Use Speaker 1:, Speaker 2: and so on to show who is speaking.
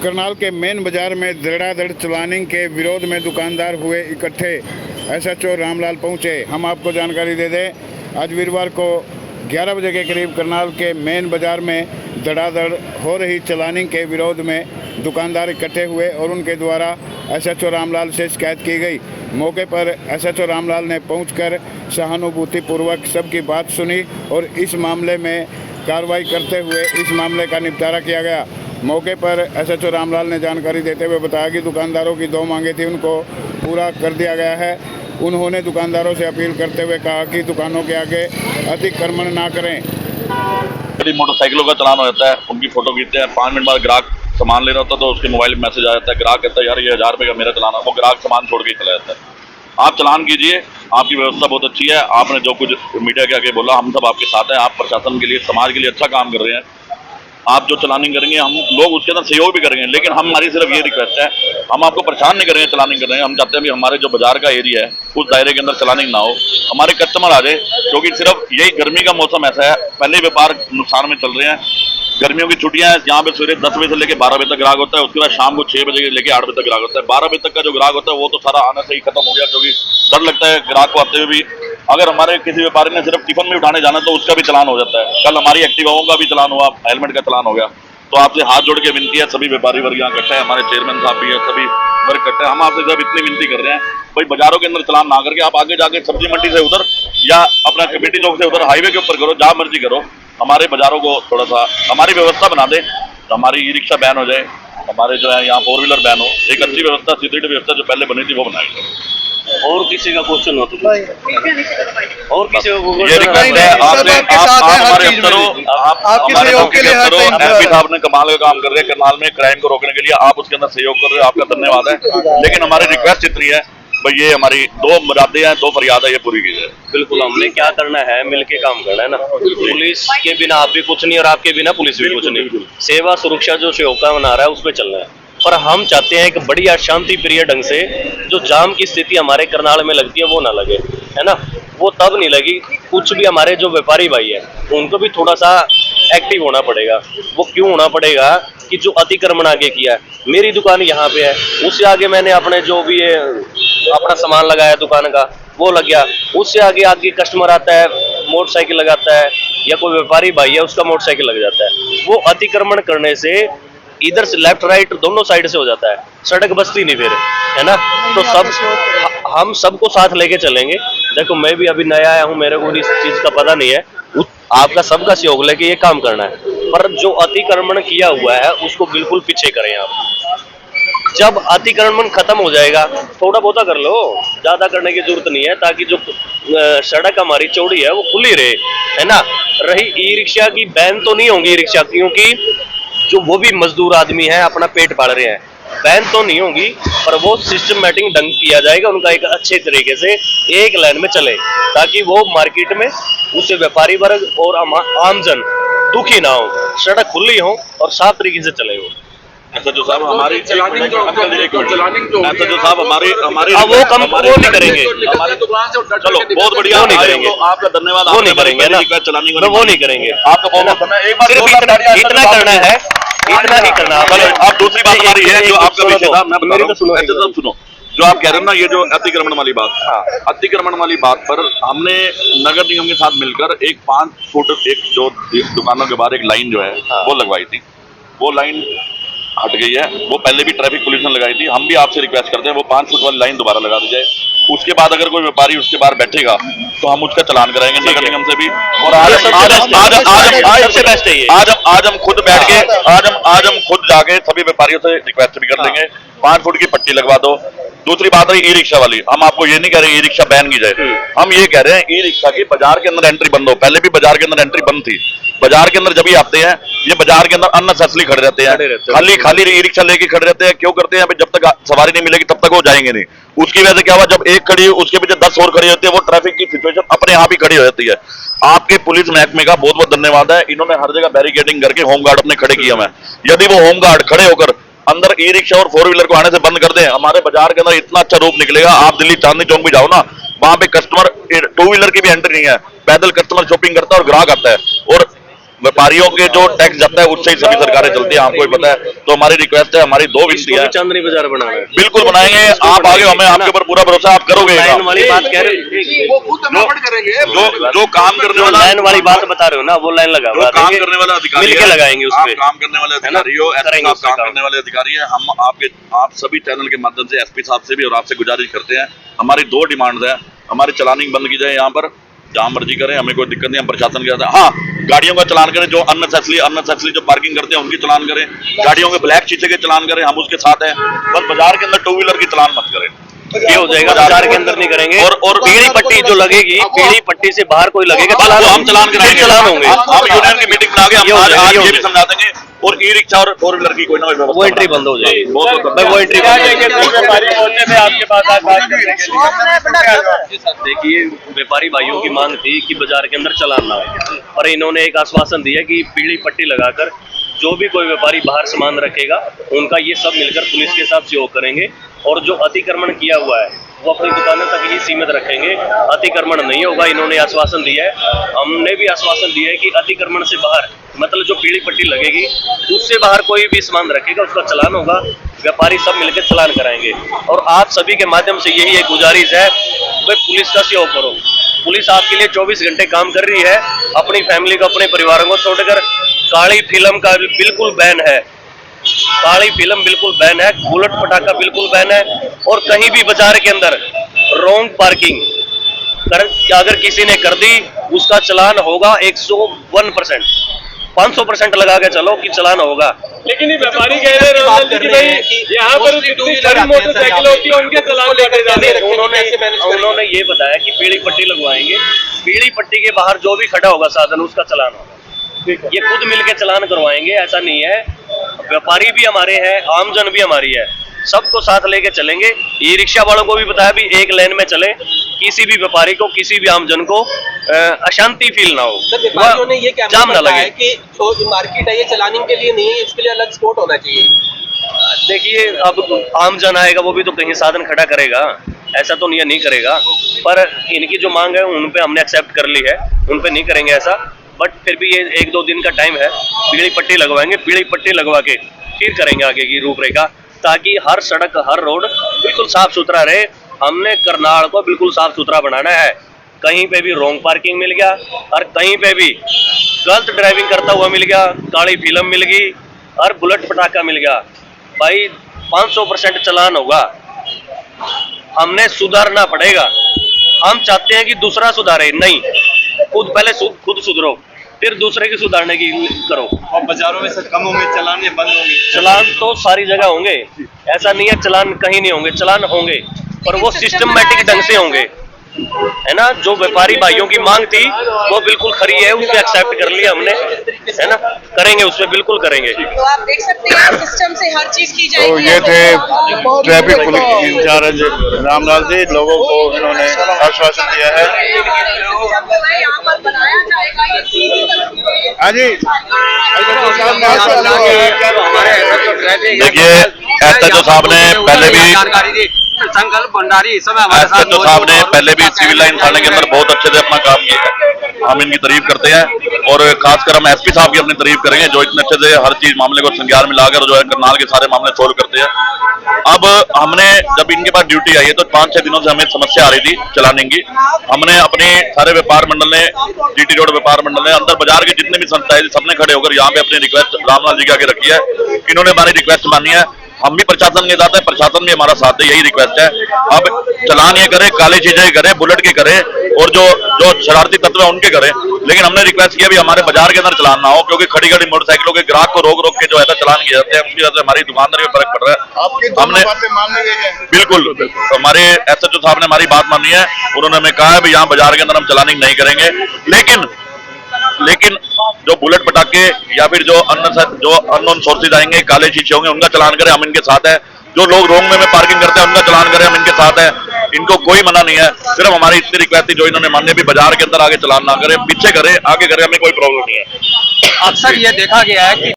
Speaker 1: करनाल के मेन बाजार में धड़ाधड़ चलानिंग के विरोध में दुकानदार हुए इकट्ठे। एसएचओ रामलाल पहुंचे। हम आपको जानकारी दे दें, आज वीरवार को 11 बजे के करीब करनाल के मेन बाजार में धड़ाधड़ हो रही चलानिंग के विरोध में दुकानदार इकट्ठे हुए और उनके द्वारा एसएचओ रामलाल से शिकायत की गई। मौके पर एसएचओ रामलाल ने पहुंचकर सहानुभूतिपूर्वक सबकी बात सुनी और इस मामले में कार्रवाई करते हुए इस मामले का निपटारा किया गया। मौके पर एसएचओ रामलाल ने जानकारी देते हुए बताया कि दुकानदारों की 2 मांगें थी, उनको पूरा कर दिया गया है। उन्होंने दुकानदारों से अपील करते हुए कहा कि दुकानों के आगे अतिक्रमण ना करें।
Speaker 2: मोटरसाइकिलों का चलान हो जाता है, उनकी फोटो खींचते हैं, 5 मिनट बाद ग्राहक सामान ले रहा होता है तो उसके मोबाइल में मैसेज आ जाता है। ग्राहक कहता है यार ये 1000 रुपये का मेरा चलान है, वो ग्राहक सामान छोड़ के ही चला जाता है। आप चलान कीजिए, आपकी व्यवस्था बहुत अच्छी है। आपने जो कुछ मीडिया के आगे बोला, हम सब आपके साथ हैं। आप प्रशासन के लिए, समाज के लिए अच्छा काम कर रहे हैं। आप जो चलानिंग करेंगे, हम लोग उसके अंदर सहयोग भी करेंगे, लेकिन हमारी सिर्फ ये रिक्वेस्ट है, हम आपको परेशान नहीं करेंगे चलानिंग कर रहे हैं। हम चाहते हैं कि हमारे जो बाजार का एरिया है उस दायरे के अंदर चलानिंग ना हो, हमारे कस्टमर आ जाए, क्योंकि सिर्फ यही गर्मी का मौसम ऐसा है, पहले व्यापार नुकसान में चल रहे हैं। गर्मियों की छुट्टियां हैं, जहाँ पे सवेरे 10 बजे से लेकर 12 बजे तक ग्राहक होता है, उसके बाद शाम को 6 बजे लेकर 8 बजे तक ग्राहक होता है। 12 बजे तक का जो ग्राहक होता है वो तो सारा आने से ही खत्म हो गया, क्योंकि डर लगता है ग्राहक को आते हुए भी। अगर हमारे किसी व्यापारी ने सिर्फ टिफिन में उठाने जाना तो उसका भी चलान हो जाता है। कल हमारी एक्टिवाओं का भी चलान हुआ, हेलमेट का चलान हो गया। तो आपसे हाथ जोड़ के विनती है, सभी व्यापारी वर्ग यहाँ इकट्ठे हैं, हमारे चेयरमैन साहब भी है, सभी वर्ग इकट्ठे हैं। हम आपसे जब इतनी विनती कर रहे हैं, भाई बाजारों के अंदर चलान ना करके आप आगे जाके सब्जी मंडी से उधर या अपना कमेटी चौक से उधर हाईवे के ऊपर करो, जहाँ मर्जी करो। हमारे बाजारों को थोड़ा सा हमारी व्यवस्था बना दे, तो हमारी ई रिक्शा बैन हो जाए, हमारे जो है यहाँ 4 व्हीलर बैन हो। एक अच्छी व्यवस्था, सीधी व्यवस्था जो पहले बनी थी वो बनाई जाए।
Speaker 3: और किसी का क्वेश्चन हो तो और किसी को
Speaker 2: ये रिक्वेस्ट है आपसे, आप हमारे अफसरों,
Speaker 4: आपके सहयोग के लिए
Speaker 2: एमपी साहब ने कमाल का काम कर रहे हैं करनाल में क्राइम को रोकने के लिए, आप उसके अंदर सहयोग कर रहे हो, आपका धन्यवाद है। लेकिन हमारी रिक्वेस्ट इतनी है भाई, ये हमारी 2 मुरादें हैं, 2 फरियाद है, ये पूरी कीजिए।
Speaker 3: बिल्कुल, हमने क्या करना है, मिलके काम करना है ना। पुलिस के बिना आप भी कुछ नहीं और आपके बिना पुलिस भी कुछ नहीं। सेवा सुरक्षा जो सहयोग का बना रहा है उस पर चलना है, पर हम चाहते हैं कि बढ़िया शांति प्रिय ढंग से जो जाम की स्थिति हमारे करनाल में लगती है वो ना लगे, है ना। वो तब नहीं लगी, कुछ भी हमारे जो व्यापारी भाई है उनको भी थोड़ा सा एक्टिव होना पड़ेगा। वो क्यों होना पड़ेगा कि जो अतिक्रमण आगे किया है, मेरी दुकान यहाँ पे है, उससे आगे मैंने अपने जो भी है अपना सामान लगाया दुकान का वो लग गया, उससे आगे आगे कस्टमर आता है मोटरसाइकिल लगाता है, या कोई व्यापारी भाई है उसका मोटरसाइकिल लग जाता है। वो अतिक्रमण करने से इधर से लेफ्ट राइट दोनों साइड से हो जाता है, सड़क बसती नहीं फिर, है ना। तो हम सबको साथ लेके चलेंगे। देखो मैं भी अभी नया आया हूँ, मेरे को इस चीज का पता नहीं है, आपका सबका सहयोग लेके ये काम करना है। पर जो अतिक्रमण किया हुआ है उसको बिल्कुल पीछे करें आप। जब अतिक्रमण खत्म हो जाएगा, थोड़ा बहुता कर लो, ज्यादा करने की जरूरत नहीं है, ताकि जो सड़क हमारी चौड़ी है वो खुली रहे, है ना। रही ई रिक्शा की, बैन तो नहीं होंगी ई रिक्शा, क्योंकि जो वो भी मजदूर आदमी है अपना पेट पाल रहे हैं, बैन तो नहीं होगी, पर वो सिस्टमैटिक ढंग किया जाएगा उनका, एक अच्छे तरीके से एक लाइन में चले, ताकि वो मार्केट में उससे व्यापारी वर्ग और आमजन दुखी ना हो, सड़क खुली हो और साफ तरीके से चले हो।
Speaker 2: एसएचओ साहब हमारी चलानिंग जो एसएचओ साहब हमारी
Speaker 3: वो कम वो नहीं करेंगे,
Speaker 2: चलो बहुत बढ़िया,
Speaker 3: नहीं करेंगे,
Speaker 2: आपका धन्यवाद।
Speaker 3: वो नहीं करेंगे ना, वो नहीं करेंगे,
Speaker 2: आपका बहुत
Speaker 3: एक बार इतना करना है, इतना ही करना।
Speaker 2: आप दूसरी बात हमारी है जो आपका विषय था, मैं बता रहा हूं, सुनो जो आप कह रहे हैं ना, ये जो अतिक्रमण वाली बात, अतिक्रमण वाली बात पर हमने नगर निगम के साथ मिलकर एक 5 फुट एक जो दुकानों के बाहर एक लाइन जो है वो लगवाई थी। वो लाइन हट गई है, वो पहले भी ट्रैफिक पुलिस ने लगाई थी। हम भी आपसे रिक्वेस्ट करते हैं वो 5 फुट वाली लाइन दोबारा लगा दी जाए। उसके बाद अगर कोई व्यापारी उसके बाहर बैठेगा तो हम उसका चालान कराएंगे नगर निगम से भी। और आज हम खुद बैठ के आज हम खुद जाके सभी व्यापारियों से रिक्वेस्ट भी कर लेंगे, 5 फुट की पट्टी लगवा दो। दूसरी बात है ई रिक्शा वाली, हम आपको ये नहीं कह रहे ई रिक्शा बैन की जाए, हम ये कह रहे हैं ई रिक्शा की बाजार के अंदर एंट्री बंद हो। पहले भी बाजार के अंदर एंट्री बंद थी, बाजार के अंदर जब ही आते हैं ये बाजार के अंदर अननेसेसरी खड़े रहते हैं, खाली ई रिक्शा लेके खड़े रहते हैं। क्यों करते हैं? अभी जब तक सवारी नहीं मिलेगी तब तक वो जाएंगे नहीं। उसकी वजह से क्या हुआ, जब एक खड़ी उसके पीछे 10 और खड़ी होती है, वो ट्रैफिक की सिचुएशन अपने आप ही खड़ी हो जाती है। आपके पुलिस महकमे का बहुत बहुत धन्यवाद है, इन्होंने हर जगह बैरिकेडिंग करके होमगार्ड अपने खड़े किए हुए हैं। यदि वो होमगार्ड खड़े होकर अंदर ई रिक्शा और 4 व्हीलर को आने से बंद कर दें, हमारे बाजार के अंदर इतना अच्छा रूप निकलेगा। आप दिल्ली चांदनी चौक भी जाओ ना, वहां पे कस्टमर 2 व्हीलर की भी एंट्री नहीं है, पैदल कस्टमर शॉपिंग करता है और ग्राहक आता है। और व्यापारियों के जो टैक्स जाता है उससे ही सभी सरकारें चलती है, आपको भी पता है। तो हमारी रिक्वेस्ट है, हमारी दो विनती है,
Speaker 3: चांदनी बाजार बनाना है,
Speaker 2: बिल्कुल बनाएंगे। आप आगे, हमें आपके ऊपर पूरा भरोसा, आप करोगे।
Speaker 3: लाइन वाली बात कह रहे हो,
Speaker 2: जो काम करने वाला,
Speaker 3: लाइन वाली बात बता रहे हो ना, वो लाइन लगा
Speaker 2: काम करने वाला अधिकारी
Speaker 3: मिलके लगाएंगे उस पे।
Speaker 2: काम करने वाले अधिकारी हो, एसपी साहब काम करने वाले अधिकारी है। हम आप सभी चैनल के माध्यम से एसपी साहब से भी और आपसे गुजारिश करते हैं, हमारी दो डिमांड्स है, हमारी चलानिंग बंद की जाए, यहाँ पर जहाँ मर्जी करें, हमें कोई दिक्कत नहीं। हम प्रशासन के साथ, हाँ, गाड़ियों का चलान करें, जो अननेसेसरी जो पार्किंग करते हैं उनकी चलान करें, गाड़ियों के ब्लैक शीशे के चलान करें, हम उसके साथ हैं। बस बाजार के अंदर टू व्हीलर की चलान मत करें,
Speaker 3: ये हो जाएगा, बाजार के अंदर नहीं करेंगे। और पीली पट्टी जो लगेगी, पीली पट्टी से बाहर कोई लगेगा,
Speaker 2: हम चलान कराएंगे,
Speaker 3: चलान होंगे।
Speaker 2: हम यूनियन की मीटिंग बना के हम आज ये भी समझा देंगे। और ई रिक्शा और फोर व्हीलर की कोई ना कोई
Speaker 3: वो एंट्री बंद हो जाएगी, वो एंट्री देखिए, व्यापारी भाइयों की मांग थी कि बाजार के अंदर चलान ना हो, पर इन्होंने एक आश्वासन दिया कि पीली पट्टी लगाकर जो भी कोई व्यापारी बाहर सामान रखेगा उनका ये सब मिलकर पुलिस के साथ सहयोग करेंगे, और जो अतिक्रमण किया हुआ है वो अपनी दुकानों तक ही सीमित रखेंगे, अतिक्रमण नहीं होगा। इन्होंने आश्वासन दिया है, हमने भी आश्वासन दिया है कि अतिक्रमण से बाहर, मतलब जो पीली पट्टी लगेगी उससे बाहर कोई भी सामान रखेगा उसका चालान होगा, व्यापारी सब मिलकर चालान कराएंगे। और आप सभी के माध्यम से यही एक गुजारिश है, भाई पुलिस का सहयोग करो। पुलिस आपके लिए 24 घंटे काम कर रही है, अपनी फैमिली को, अपने परिवारों को छोड़कर। काली फिल्म का बिल्कुल बैन है, काली फिल्म बिल्कुल बैन है, बुलेट पटाखा बिल्कुल बैन है, और कहीं भी बाजार के अंदर रॉन्ग पार्किंग अगर किसी ने कर दी उसका चालान होगा 101%, 500% लगा के चलो कि चालान होगा।
Speaker 5: लेकिन ये व्यापारी कह रहे हैं कि भाई यहाँ पर जितनी सारी मोटरसाइकिल होती है उनके चालान लेकर जाने।
Speaker 3: उन्होंने ये बताया कि पीली पट्टी लगवाएंगे, पीली पट्टी के बाहर जो भी खड़ा होगा साधन उसका चालान होगा, ये खुद मिलके चालान करवाएंगे। ऐसा नहीं है, व्यापारी भी हमारे हैं, आमजन भी हमारी है, सबको साथ लेके चलेंगे। ई रिक्शा वालों को भी बताया भी एक लाइन में चले, किसी भी व्यापारी को, किसी भी आमजन को अशांति फील ना हो,
Speaker 6: व्यापारियों ने ये क्या
Speaker 3: जाम ना लगे
Speaker 6: कि जो मार्केट है ये चलाने के लिए नहीं है, इसके लिए अलग स्पॉट होना चाहिए।
Speaker 3: देखिए, अब आमजन आएगा वो भी तो कहीं साधन खड़ा करेगा, ऐसा तो नहीं करेगा। पर इनकी जो मांग है उन पे हमने एक्सेप्ट कर ली है, उन पे नहीं करेंगे ऐसा, बट फिर भी ये 1-2 दिन का टाइम है, पीली पट्टी लगवाएंगे, पीली पट्टी लगवा के फिर करेंगे आगे की रूपरेखा, ताकि हर सड़क, हर रोड बिल्कुल साफ सुथरा रहे। हमने करनाल को बिल्कुल साफ सुथरा बनाना है, कहीं पे भी रॉन्ग पार्किंग मिल गया और कहीं पे भी गलत ड्राइविंग करता हुआ मिल गया, काली फिल्म मिल गई और बुलेट पटाखा मिल गया, भाई 500% चालान होगा। हमने सुधारना पड़ेगा, हम चाहते हैं कि दूसरा सुधारे नहीं, खुद पहले खुद सुधरो, फिर दूसरे की सुधारने की करो।
Speaker 4: और बाजारों में से कम होंगे चालान या बंद होंगे?
Speaker 3: चालान तो सारी जगह होंगे, ऐसा नहीं है चालान कहीं नहीं होंगे, चालान होंगे, पर वो सिस्टमैटिक ढंग से होंगे, है ना। जो व्यापारी भाइयों की मांग थी वो बिल्कुल खरी है, उसको एक्सेप्ट कर लिया हमने, है ना, करेंगे उस पर, बिल्कुल करेंगे।
Speaker 7: तो आप देख सकते हैं सिस्टम से हर चीज की जाएगी।
Speaker 1: तो ये थे traffic police incharge Ramlal ji, लोगों को इन्होंने आश्वासन दिया है।
Speaker 7: यहाँ पर बनाया जाएगा ये सीधी तस्वीरें।
Speaker 1: हाँ जी,
Speaker 2: देखिए, एसएचओ साहब ने पहले भी
Speaker 6: संकल्प भंडारी इस समय हमारे साथ
Speaker 2: एसएचओ साहब ने पहले भी सिविल लाइन थाने के अंदर बहुत अच्छे से अपना काम किया, हम इनकी तारीफ करते हैं। और खासकर हम एसपी साहब की अपनी तारीफ करेंगे, जो इतने अच्छे से हर चीज मामले को संज्ञान में लाकर जो है करनाल के सारे मामले सोल्व करते हैं। अब हमने जब इनके पास ड्यूटी आई है तो 5-6 दिनों से हमें समस्या आ रही थी चलाने की। हमने अपने सारे व्यापार मंडल ने, जीटी रोड व्यापार मंडल ने, अंदर बाजार के जितने भी संस्थाएं सबने खड़े होकर यहाँ पे अपनी रिक्वेस्ट रामलाल जी के आगे रखी है। इन्होंने हमारी रिक्वेस्ट मानी है, हम भी प्रशासन के साथ है, प्रशासन भी हमारा साथ है, यही रिक्वेस्ट है। अब चलान ये करे, काले चीजें करे, बुलेट की करे, और जो शरारती तत्व है उनके करे, लेकिन हमने रिक्वेस्ट किया भी हमारे बाजार के अंदर चलान ना हो, क्योंकि खड़ी खड़ी मोटरसाइकिलों के ग्राहक को रोक के जो है चलान किए जाते हैं, उसकी वजह से हमारी दुकानदारी में फर्क पड़ रहा है। हमने बिल्कुल हमारे एसएचओ साहब ने हमारी बात मानी है, उन्होंने हमें कहा है भी यहाँ बाजार के अंदर हम चलानिंग नहीं करेंगे, लेकिन जो बुलेट पटाखे या फिर जो अननोन सोर्सेज आएंगे, काले शीशे होंगे, उनका चलान करें, हम इनके साथ हैं। जो लोग रोंग में पार्किंग करते हैं उनका चलान करें, हम इनके साथ हैं, इनको कोई मना नहीं है। सिर्फ हमारी इतनी रिक्वेस्ट थी जो इन्होंने मान्य भी बाजार के अंदर आगे चलान ना करें, पीछे करें, आगे करें, हमें कोई प्रॉब्लम नहीं है।
Speaker 6: अक्सर ये देखा गया है कि